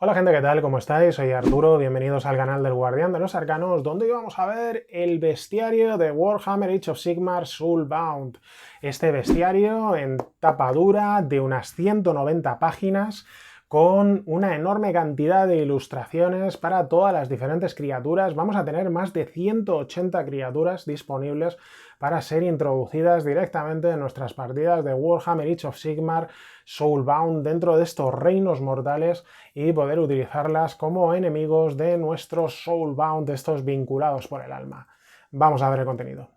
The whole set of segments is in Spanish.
Hola gente, ¿qué tal? ¿Cómo estáis? Soy Arturo, bienvenidos al canal del Guardián de los Arcanos, donde hoy vamos a ver el bestiario de Warhammer Age of Sigmar Soulbound. Este bestiario en tapa dura de unas 190 páginas, con una enorme cantidad de ilustraciones para todas las diferentes criaturas. Vamos a tener más de 180 criaturas disponibles para ser introducidas directamente en nuestras partidas de Warhammer Age of Sigmar Soulbound dentro de estos reinos mortales y poder utilizarlas como enemigos de nuestros Soulbound, estos vinculados por el alma. Vamos a ver el contenido.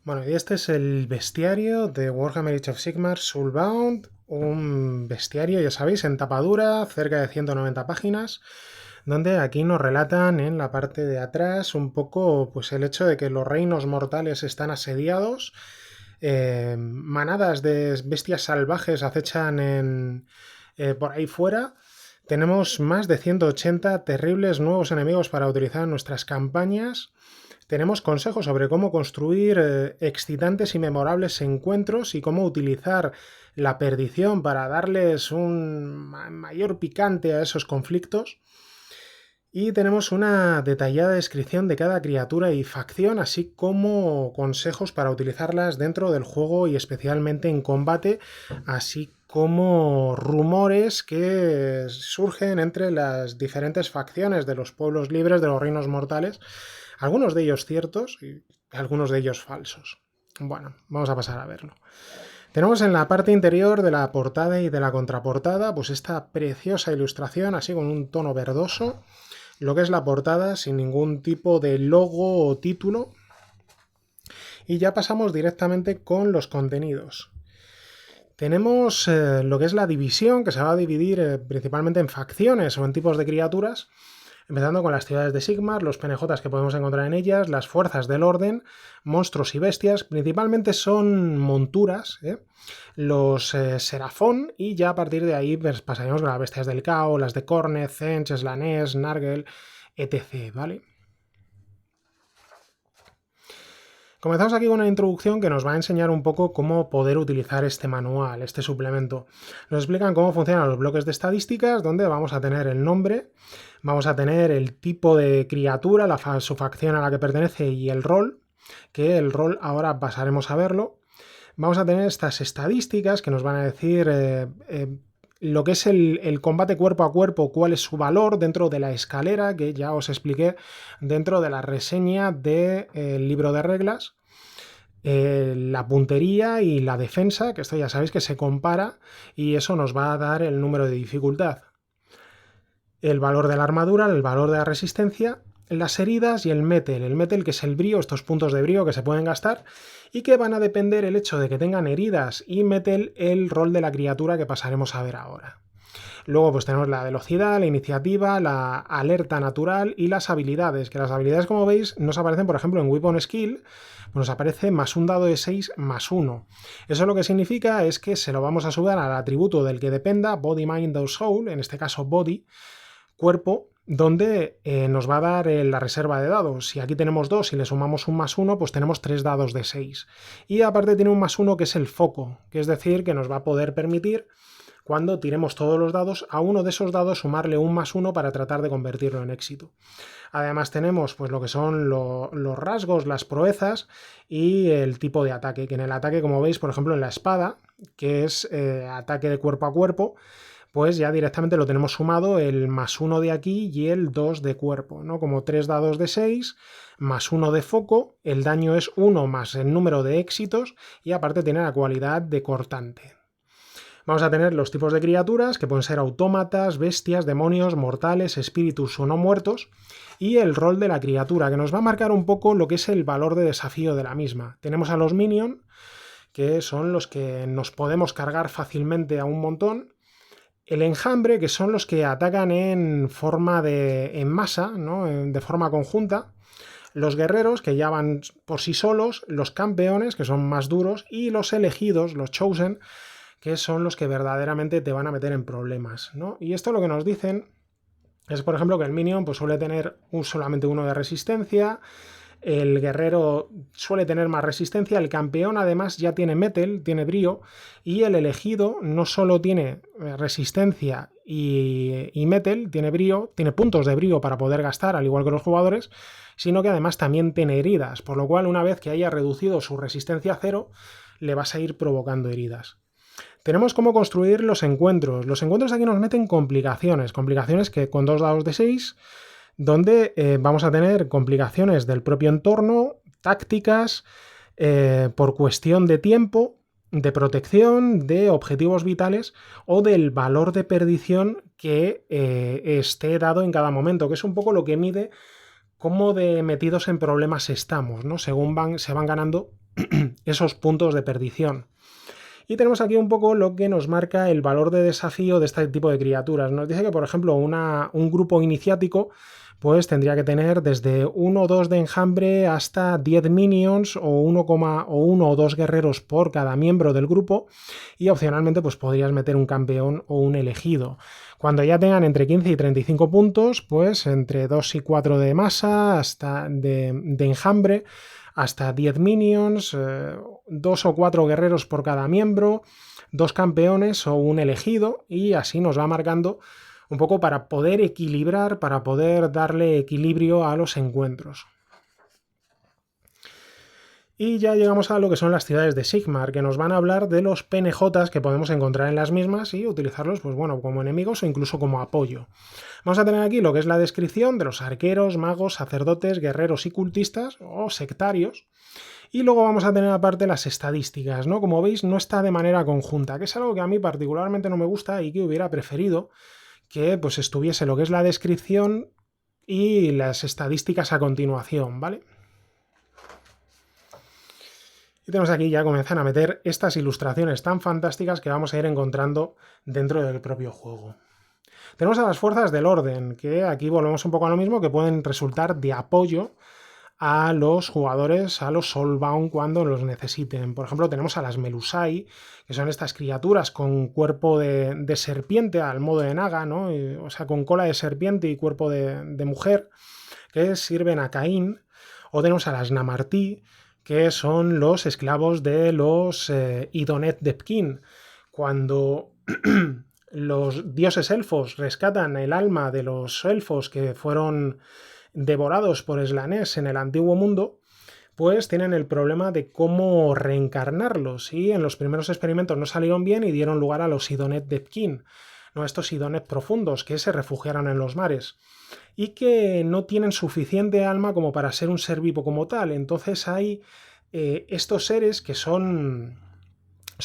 Bueno, y este es el bestiario de Warhammer Age of Sigmar Soulbound, un bestiario, ya sabéis, en tapadura, cerca de 190 páginas, donde aquí nos relatan en la parte de atrás un poco pues el hecho de que los reinos mortales están asediados, manadas de bestias salvajes acechan por ahí fuera. Tenemos más de 180 terribles nuevos enemigos para utilizar en nuestras campañas. Tenemos consejos sobre cómo construir excitantes y memorables encuentros y cómo utilizar la perdición para darles un mayor picante a esos conflictos. Y tenemos una detallada descripción de cada criatura y facción, así como consejos para utilizarlas dentro del juego y especialmente en combate, así como rumores que surgen entre las diferentes facciones de los pueblos libres de los reinos mortales, algunos de ellos ciertos y algunos de ellos falsos. Bueno, vamos a pasar a verlo. Tenemos en la parte interior de la portada y de la contraportada pues esta preciosa ilustración, así con un tono verdoso, lo que es la portada sin ningún tipo de logo o título. Y ya pasamos directamente con los contenidos. Tenemos lo que es la división, que se va a dividir principalmente en facciones o en tipos de criaturas, empezando con las ciudades de Sigmar, los PNJs que podemos encontrar en ellas, las fuerzas del orden, monstruos y bestias, principalmente son monturas, los Serafón, y ya a partir de ahí pues, pasaremos a las bestias del caos, las de Khorne, Tzeentch, Slanesh, Nargel, etc., ¿vale? Comenzamos aquí con una introducción que nos va a enseñar un poco cómo poder utilizar este manual, este suplemento. Nos explican cómo funcionan los bloques de estadísticas, donde vamos a tener el nombre, vamos a tener el tipo de criatura, su facción a la que pertenece y el rol, que el rol ahora pasaremos a verlo. Vamos a tener estas estadísticas que nos van a decir lo que es el combate cuerpo a cuerpo, cuál es su valor dentro de la escalera, que ya os expliqué dentro de la reseña del libro de reglas. La puntería y la defensa, que esto ya sabéis que se compara y eso nos va a dar el número de dificultad. El valor de la armadura, el valor de la resistencia, las heridas y el metal que es el brío, estos puntos de brío que se pueden gastar y que van a depender el hecho de que tengan heridas y metal el rol de la criatura que pasaremos a ver ahora. Luego pues tenemos la velocidad, la iniciativa, la alerta natural y las habilidades, que las habilidades como veis nos aparecen por ejemplo en Weapon Skill, pues nos aparece más un dado de 6 más 1. Eso lo que significa es que se lo vamos a subir al atributo del que dependa, Body, Mind o Soul, en este caso Body, cuerpo, donde nos va a dar la reserva de dados. Si aquí tenemos 2 y le sumamos un más 1, pues tenemos 3 dados de 6. Y aparte tiene un más 1 que es el foco, que es decir, que nos va a poder permitir, cuando tiremos todos los dados, a uno de esos dados sumarle un más 1 para tratar de convertirlo en éxito. Además tenemos pues lo que son los rasgos, las proezas y el tipo de ataque, que en el ataque, como veis, por ejemplo, en la espada, que es ataque de cuerpo a cuerpo, pues ya directamente lo tenemos sumado el más 1 de aquí y el 2 de cuerpo, ¿no? Como 3 dados de 6, más 1 de foco, el daño es 1 más el número de éxitos y aparte tiene la cualidad de cortante. Vamos a tener los tipos de criaturas, que pueden ser autómatas, bestias, demonios, mortales, espíritus o no muertos, y el rol de la criatura, que nos va a marcar un poco lo que es el valor de desafío de la misma. Tenemos a los minions, que son los que nos podemos cargar fácilmente a un montón. El enjambre, que son los que atacan en forma en masa, ¿no? De forma conjunta. Los guerreros, que ya van por sí solos. Los campeones, que son más duros. Y los elegidos, los chosen, que son los que verdaderamente te van a meter en problemas, ¿no? Y esto lo que nos dicen es, por ejemplo, que el minion pues, suele tener solamente uno de resistencia, el guerrero suele tener más resistencia, el campeón además ya tiene metal, tiene brío, y el elegido no solo tiene resistencia y metal, tiene brío, tiene puntos de brío para poder gastar, al igual que los jugadores, sino que además también tiene heridas, por lo cual una vez que haya reducido su resistencia a 0, le vas a ir provocando heridas. Tenemos cómo construir los encuentros. Los encuentros aquí nos meten complicaciones que con 2 dados de 6, donde vamos a tener complicaciones del propio entorno, tácticas, por cuestión de tiempo, de protección, de objetivos vitales o del valor de perdición que esté dado en cada momento, que es un poco lo que mide cómo de metidos en problemas estamos, ¿no? Según se van ganando esos puntos de perdición. Y tenemos aquí un poco lo que nos marca el valor de desafío de este tipo de criaturas. Nos dice que, por ejemplo, un grupo iniciático pues tendría que tener desde 1 o 2 de enjambre hasta 10 minions o 1 o 2 guerreros por cada miembro del grupo, y opcionalmente pues podrías meter un campeón o un elegido. Cuando ya tengan entre 15 y 35 puntos, pues entre 2 y 4 de masa, hasta de enjambre, hasta 10 minions, 2 o 4 guerreros por cada miembro, 2 campeones o un elegido, y así nos va marcando un poco para poder equilibrar, para poder darle equilibrio a los encuentros. Y ya llegamos a lo que son las ciudades de Sigmar, que nos van a hablar de los PNJs que podemos encontrar en las mismas y utilizarlos, pues bueno, como enemigos o incluso como apoyo. Vamos a tener aquí lo que es la descripción de los arqueros, magos, sacerdotes, guerreros y cultistas o sectarios. Y luego vamos a tener aparte las estadísticas, ¿no? Como veis, no está de manera conjunta, que es algo que a mí particularmente no me gusta y que hubiera preferido que pues estuviese lo que es la descripción y las estadísticas a continuación, ¿vale? Y tenemos aquí ya comienzan a meter estas ilustraciones tan fantásticas que vamos a ir encontrando dentro del propio juego. Tenemos a las fuerzas del orden, que aquí volvemos un poco a lo mismo, que pueden resultar de apoyo a los jugadores, a los Soulbound cuando los necesiten. Por ejemplo, tenemos a las Melusai, que son estas criaturas con cuerpo de serpiente al modo de Naga, ¿no? O sea, con cola de serpiente y cuerpo de mujer, que sirven a Caín. O tenemos a las Namartí, que son los esclavos de los Idonet Depkin. Cuando los dioses elfos rescatan el alma de los elfos que fueron devorados por Slanesh en el antiguo mundo, pues tienen el problema de cómo reencarnarlos, y en los primeros experimentos no salieron bien y dieron lugar a los Idonet Depkin, ¿no? Estos Idonet profundos que se refugiaron en los mares y que no tienen suficiente alma como para ser un ser vivo como tal. Entonces hay estos seres que son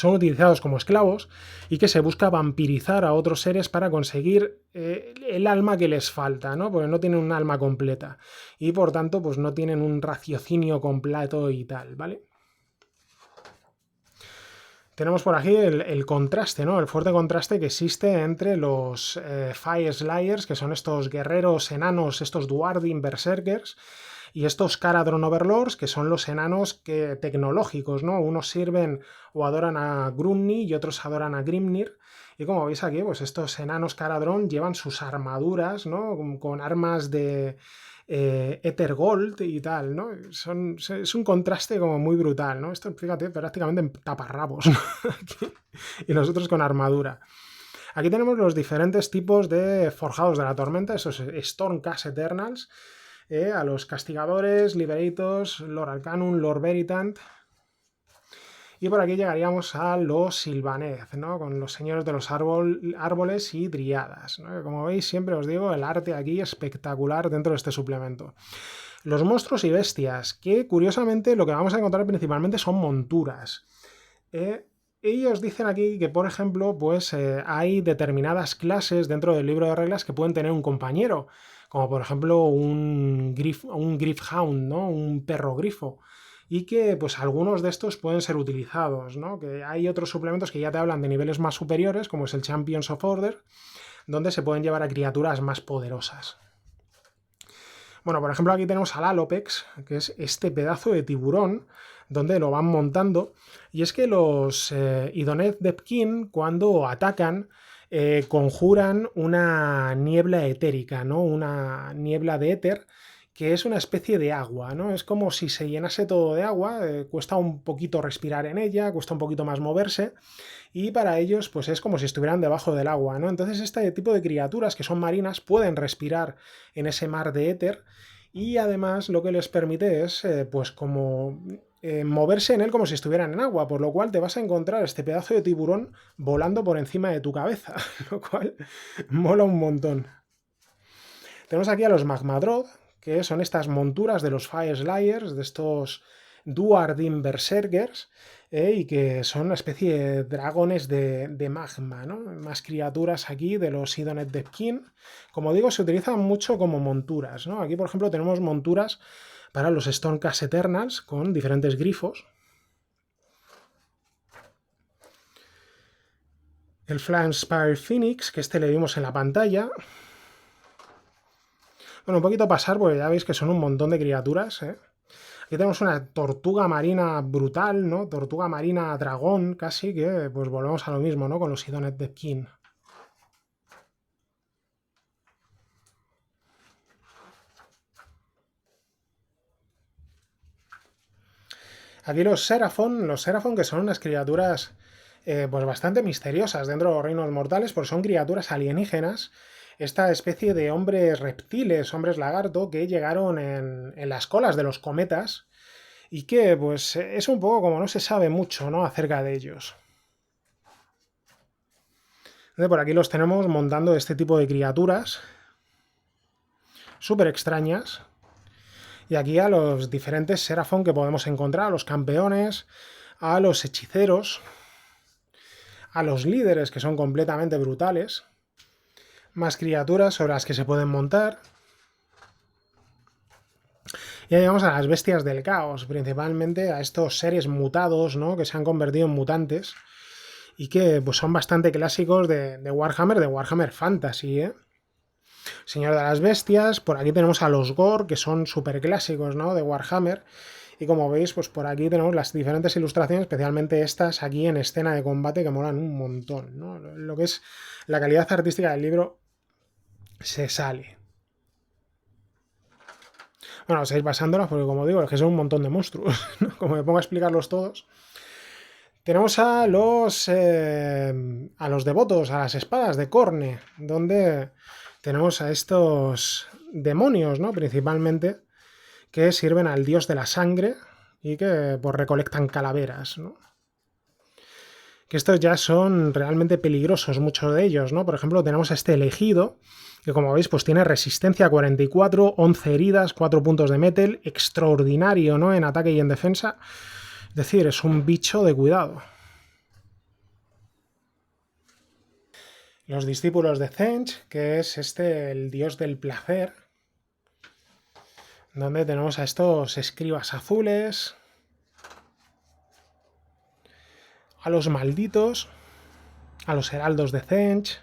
utilizados como esclavos y que se busca vampirizar a otros seres para conseguir el alma que les falta, ¿no? Porque no tienen un alma completa y por tanto pues no tienen un raciocinio completo y tal, ¿vale? Tenemos por aquí el contraste, ¿no? El fuerte contraste que existe entre los Fire Slayers, que son estos guerreros enanos, estos Duardin Berserkers, y estos Caradron Overlords, que son los enanos tecnológicos, ¿no? Unos sirven o adoran a Grumni y otros adoran a Grimnir. Y como veis aquí, pues estos enanos Caradron llevan sus armaduras, ¿no? Con armas de Ether Gold y tal, ¿no? Es un contraste como muy brutal, ¿no? Esto, fíjate, prácticamente en taparrabos, ¿no? Y nosotros con armadura. Aquí tenemos los diferentes tipos de forjados de la tormenta, esos Stormcast Eternals, a los castigadores, Liberators, Lord Arcanum, Lord Veritant. Y por aquí llegaríamos a los Sylvaneth, ¿no? Con los señores de los árboles y driadas, ¿no? Como veis, siempre os digo, el arte aquí espectacular dentro de este suplemento. Los monstruos y bestias, que curiosamente lo que vamos a encontrar principalmente son monturas. Ellos dicen aquí que, por ejemplo, pues hay determinadas clases dentro del libro de reglas que pueden tener un compañero, como por ejemplo un Griffhound, ¿no? Un perro grifo. Y que pues algunos de estos pueden ser utilizados, ¿no? Que hay otros suplementos que ya te hablan de niveles más superiores, como es el Champions of Order, donde se pueden llevar a criaturas más poderosas. Bueno, por ejemplo, aquí tenemos al Alopex, que es este pedazo de tiburón, donde lo van montando. Y es que los Idonet Depkin, cuando atacan, conjuran una niebla etérica, ¿no? Una niebla de éter que es una especie de agua, ¿no? Es como si se llenase todo de agua, cuesta un poquito respirar en ella, cuesta un poquito más moverse, y para ellos pues es como si estuvieran debajo del agua, ¿no? Entonces este tipo de criaturas que son marinas pueden respirar en ese mar de éter y además lo que les permite es pues como moverse en él como si estuvieran en agua, por lo cual te vas a encontrar este pedazo de tiburón volando por encima de tu cabeza, lo cual mola un montón. Tenemos aquí a los Magmadrod, que son estas monturas de los Fire Slayers, de estos Duardin Berserkers, y que son una especie de dragones de magma, ¿no? Más criaturas aquí de los Sidonet Depkin. Como digo, se utilizan mucho como monturas, ¿no? Aquí, por ejemplo, tenemos monturas para los Stonecast Eternals con diferentes grifos. El Flamspire Phoenix, que este le vimos en la pantalla. Bueno, un poquito pasar, porque ya veis que son un montón de criaturas, ¿eh? Aquí tenemos una tortuga marina brutal, ¿no? Tortuga marina dragón, casi, que pues volvemos a lo mismo, ¿no? Con los Sidonet de King. Aquí los Seraphon que son unas criaturas pues bastante misteriosas dentro de los reinos mortales, porque son criaturas alienígenas, esta especie de hombres reptiles, hombres lagarto, que llegaron en las colas de los cometas y que pues es un poco como no se sabe mucho, ¿no? Acerca de ellos. Por aquí los tenemos montando este tipo de criaturas súper extrañas. Y aquí a los diferentes Seraphon que podemos encontrar, a los campeones, a los hechiceros, a los líderes que son completamente brutales, más criaturas sobre las que se pueden montar. Y ahí llegamos a las bestias del caos, principalmente a estos seres mutados, ¿no? Que se han convertido en mutantes y que pues, son bastante clásicos de Warhammer Fantasy, ¿eh? Señor de las Bestias, por aquí tenemos a los Gore, que son súper clásicos, ¿no? De Warhammer. Y como veis, pues por aquí tenemos las diferentes ilustraciones, especialmente estas aquí en escena de combate, que molan un montón, ¿no? Lo que es la calidad artística del libro se sale. Bueno, os seguir pasándolas porque, como digo, es que son un montón de monstruos, ¿no? Como me pongo a explicarlos todos. Tenemos a los devotos, a las espadas de Corne, donde tenemos a estos demonios, ¿no? Principalmente, que sirven al dios de la sangre y que pues, recolectan calaveras, ¿no? Que estos ya son realmente peligrosos, muchos de ellos, ¿no? Por ejemplo, tenemos a este elegido, que como veis, pues tiene resistencia a 44, 11 heridas, 4 puntos de metal, extraordinario, ¿no? En ataque y en defensa. Es decir, es un bicho de cuidado. Los discípulos de Zench, que es el dios del placer, donde tenemos a estos escribas azules, a los malditos, a los heraldos de Zench,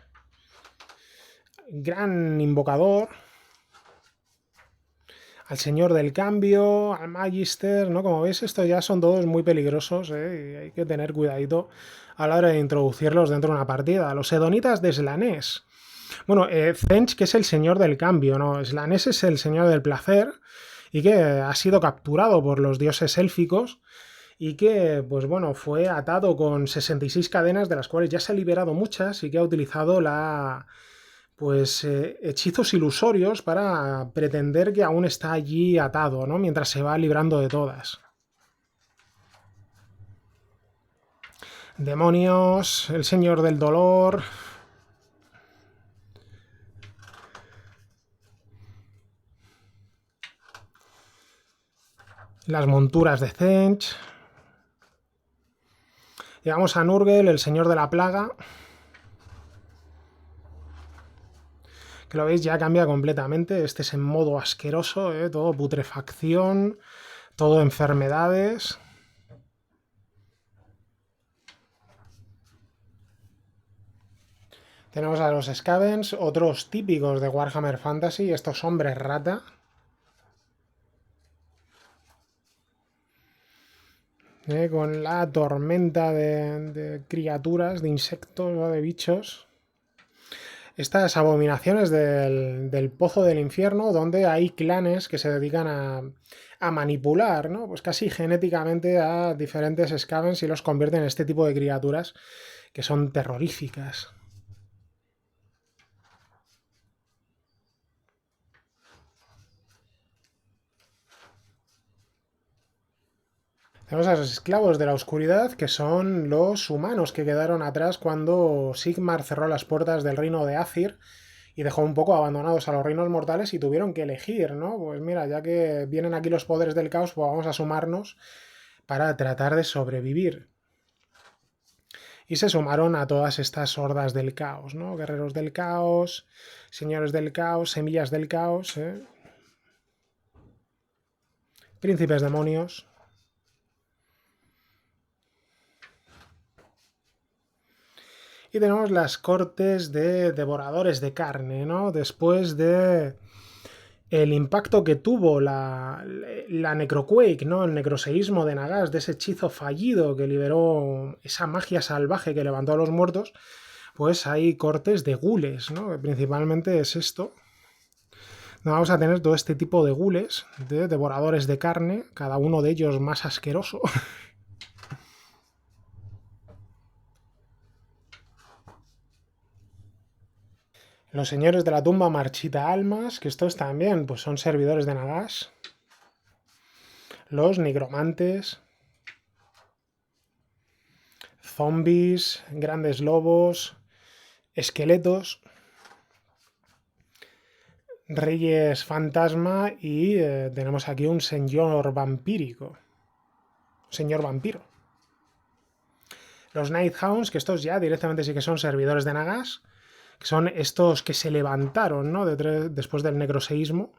gran invocador, al señor del cambio, al magister, ¿no? Como veis, estos ya son todos muy peligrosos, ¿eh? Y hay que tener cuidadito a la hora de introducirlos dentro de una partida. Los hedonitas de Slanesh. Bueno, Zench, que es el señor del cambio, ¿no? Slanesh es el señor del placer y que ha sido capturado por los dioses élficos y que, pues bueno, fue atado con 66 cadenas, de las cuales ya se ha liberado muchas y que ha utilizado hechizos ilusorios para pretender que aún está allí atado, ¿no? Mientras se va librando de todas. Demonios, el señor del dolor. Las monturas de Zench. Llegamos a Nurgle, el señor de la plaga. Que lo veis, ya cambia completamente. Este es en modo asqueroso, ¿eh? Todo putrefacción, todo enfermedades. Tenemos a los Scavens, otros típicos de Warhammer Fantasy, estos hombres rata. Con la tormenta de criaturas, de insectos o de bichos. estas abominaciones del pozo del infierno, donde hay clanes que se dedican a manipular, ¿no? Pues casi genéticamente a diferentes Skavens y los convierten en este tipo de criaturas que son terroríficas. Tenemos a los esclavos de la oscuridad, que son los humanos que quedaron atrás cuando Sigmar cerró las puertas del reino de Azyr y dejó un poco abandonados a los reinos mortales y tuvieron que elegir, ¿no? Pues mira, ya que vienen aquí los poderes del caos, pues vamos a sumarnos para tratar de sobrevivir. Y se sumaron a todas estas hordas del caos, ¿no? Guerreros del caos, señores del caos, semillas del caos, príncipes demonios. Y tenemos las cortes de devoradores de carne, ¿no? Después de el impacto que tuvo la Necroquake, ¿no? El necroseísmo de Nagash, de ese hechizo fallido que liberó esa magia salvaje que levantó a los muertos, pues hay cortes de gules, ¿no? Principalmente es esto. Vamos a tener todo este tipo de gules, de devoradores de carne, cada uno de ellos más asqueroso. Los señores de la tumba marchita almas, que estos también pues son servidores de Nagash. Los nigromantes. Zombies, grandes lobos, esqueletos. Reyes fantasma y tenemos aquí un señor vampírico. Señor vampiro. Los Nighthounds, que estos ya directamente sí que son servidores de Nagash, que son estos que se levantaron, ¿no? Después del necroseísmo.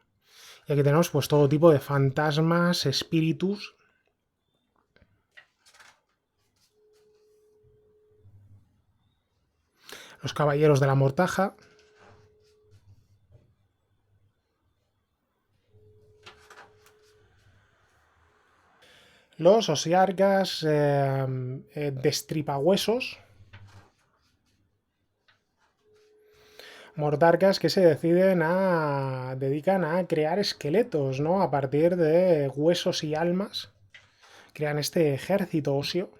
Y aquí tenemos pues todo tipo de fantasmas, espíritus. Los caballeros de la mortaja. Los osiarcas destripahuesos. Mortarcas que se dedican a crear esqueletos, ¿no? A partir de huesos y almas. Crean este ejército óseo.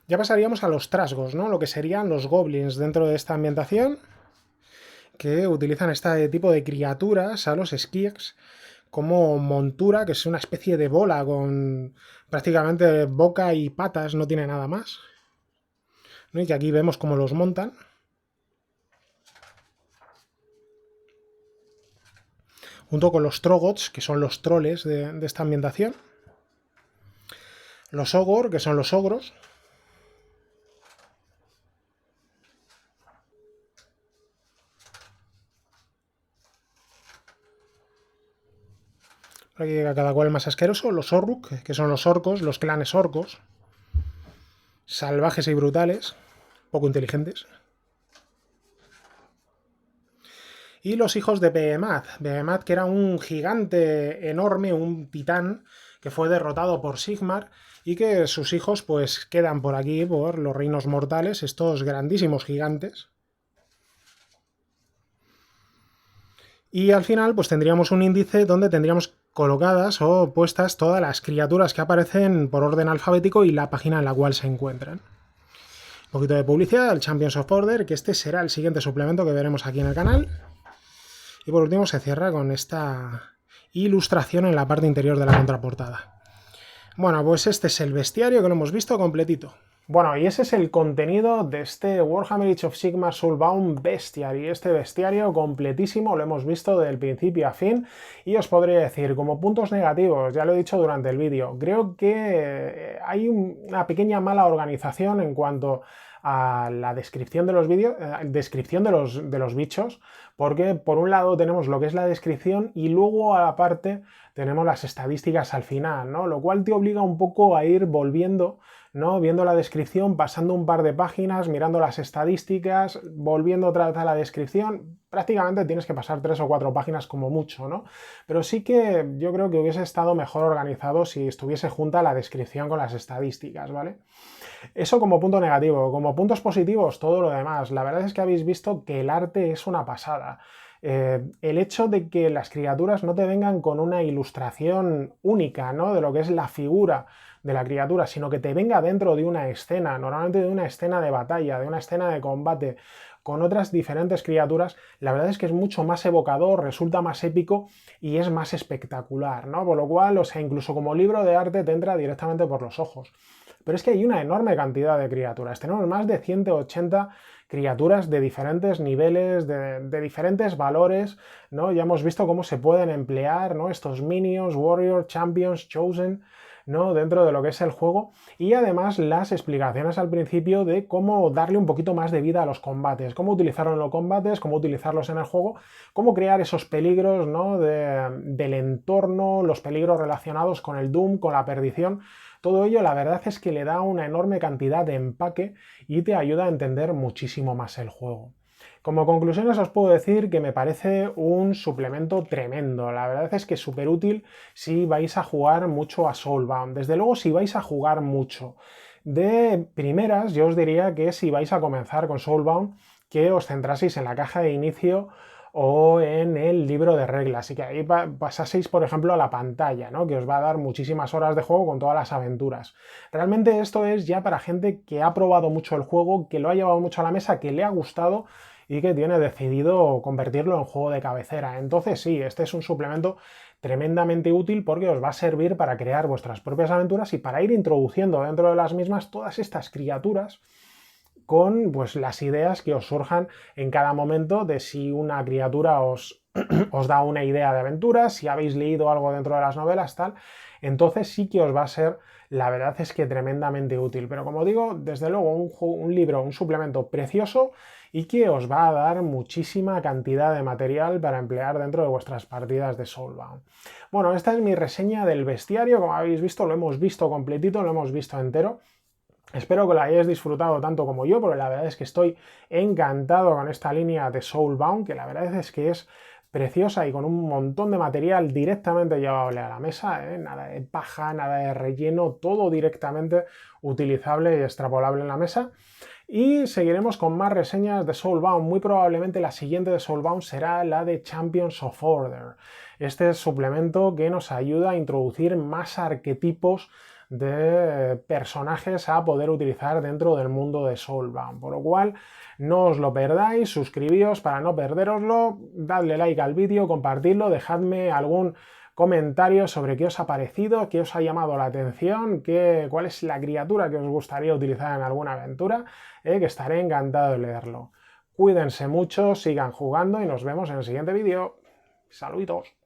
Ya pasaríamos a los trasgos, ¿no? Lo que serían los goblins dentro de esta ambientación, que utilizan este tipo de criaturas, a los Skiegs, como montura, que es una especie de bola con prácticamente boca y patas, no tiene nada más. ¿No? Y que aquí vemos cómo los montan. Junto con los Trogots, que son los troles de esta ambientación. Los Ogor, que son los ogros. Aquí a cada cual más asqueroso. Los Orruk, que son los orcos, los clanes orcos. Salvajes y brutales. Poco inteligentes. Y los hijos de Behemoth. Behemoth, que era un gigante enorme, un titán, que fue derrotado por Sigmar y que sus hijos pues quedan por aquí, por los reinos mortales, estos grandísimos gigantes. Y al final pues tendríamos un índice donde tendríamos colocadas o puestas todas las criaturas que aparecen por orden alfabético y la página en la cual se encuentran. Un poquito de publicidad al Champions of Order, que este será el siguiente suplemento que veremos aquí en el canal. Y por último se cierra con esta ilustración en la parte interior de la contraportada. Bueno, pues este es el bestiario que lo hemos visto completito. Bueno, y ese es el contenido de este Warhammer Age of Sigmar Soulbound Bestiary. Este bestiario completísimo lo hemos visto del principio a fin y os podría decir, como puntos negativos, ya lo he dicho durante el vídeo, creo que hay una pequeña mala organización en cuanto a la descripción de los vídeos, descripción de los bichos, porque por un lado tenemos lo que es la descripción y luego aparte tenemos las estadísticas al final, ¿no? Lo cual te obliga un poco a ir volviendo, ¿no? Viendo la descripción, pasando un par de páginas, mirando las estadísticas, volviendo otra vez a la descripción. Prácticamente tienes que pasar 3 o 4 páginas como mucho, ¿no? Pero sí que yo creo que hubiese estado mejor organizado si estuviese junta la descripción con las estadísticas, ¿vale? Eso como punto negativo. Como puntos positivos, todo lo demás. La verdad es que habéis visto que el arte es una pasada. El hecho de que las criaturas no te vengan con una ilustración única, ¿no? De lo que es la figura de la criatura, sino que te venga dentro de una escena, normalmente de una escena de batalla, de una escena de combate, con otras diferentes criaturas, la verdad es que es mucho más evocador, resulta más épico y es más espectacular, ¿no? Por lo cual, o sea, incluso como libro de arte te entra directamente por los ojos. Pero es que hay una enorme cantidad de criaturas, tenemos más de 180 criaturas de diferentes niveles, de diferentes valores, ¿no? Ya hemos visto cómo se pueden emplear, ¿no? Estos minions, warriors, champions, chosen, ¿no? Dentro de lo que es el juego, y además las explicaciones al principio de cómo darle un poquito más de vida a los combates, cómo utilizarlo en los combates, cómo utilizarlos en el juego, cómo crear esos peligros, ¿no? Del entorno, los peligros relacionados con el Doom, con la perdición. Todo ello la verdad es que le da una enorme cantidad de empaque y te ayuda a entender muchísimo más el juego. Como conclusiones os puedo decir que me parece un suplemento tremendo. La verdad es que es súper útil si vais a jugar mucho a Soulbound. Desde luego si vais a jugar mucho. De primeras yo os diría que si vais a comenzar con Soulbound, que os centraseis en la caja de inicio o en el libro de reglas y que ahí pasaseis, por ejemplo, a la pantalla, ¿no? Que os va a dar muchísimas horas de juego con todas las aventuras. Realmente esto es ya para gente que ha probado mucho el juego, que lo ha llevado mucho a la mesa, que le ha gustado y que tiene decidido convertirlo en juego de cabecera. Entonces sí, este es un suplemento tremendamente útil porque os va a servir para crear vuestras propias aventuras y para ir introduciendo dentro de las mismas todas estas criaturas con pues, las ideas que os surjan en cada momento de si una criatura os da una idea de aventura, si habéis leído algo dentro de las novelas, tal, entonces sí que os va a ser, la verdad es que tremendamente útil. Pero como digo, desde luego un libro, un suplemento precioso y que os va a dar muchísima cantidad de material para emplear dentro de vuestras partidas de Soulbound. Bueno, esta es mi reseña del bestiario, como habéis visto, lo hemos visto completito, lo hemos visto entero. Espero que lo hayáis disfrutado tanto como yo, porque la verdad es que estoy encantado con esta línea de Soulbound, que la verdad es que es preciosa y con un montón de material directamente llevable a la mesa, ¿eh? Nada de paja, nada de relleno, todo directamente utilizable y extrapolable en la mesa. Y seguiremos con más reseñas de Soulbound. Muy probablemente la siguiente de Soulbound será la de Champions of Order. Este suplemento que nos ayuda a introducir más arquetipos de personajes a poder utilizar dentro del mundo de Soulbound. Por lo cual, no os lo perdáis, suscribíos para no perderoslo, dadle like al vídeo, compartidlo, dejadme algún comentario sobre qué os ha parecido, qué os ha llamado la atención, cuál es la criatura que os gustaría utilizar en alguna aventura, que estaré encantado de leerlo. Cuídense mucho, sigan jugando y nos vemos en el siguiente vídeo. Saluditos.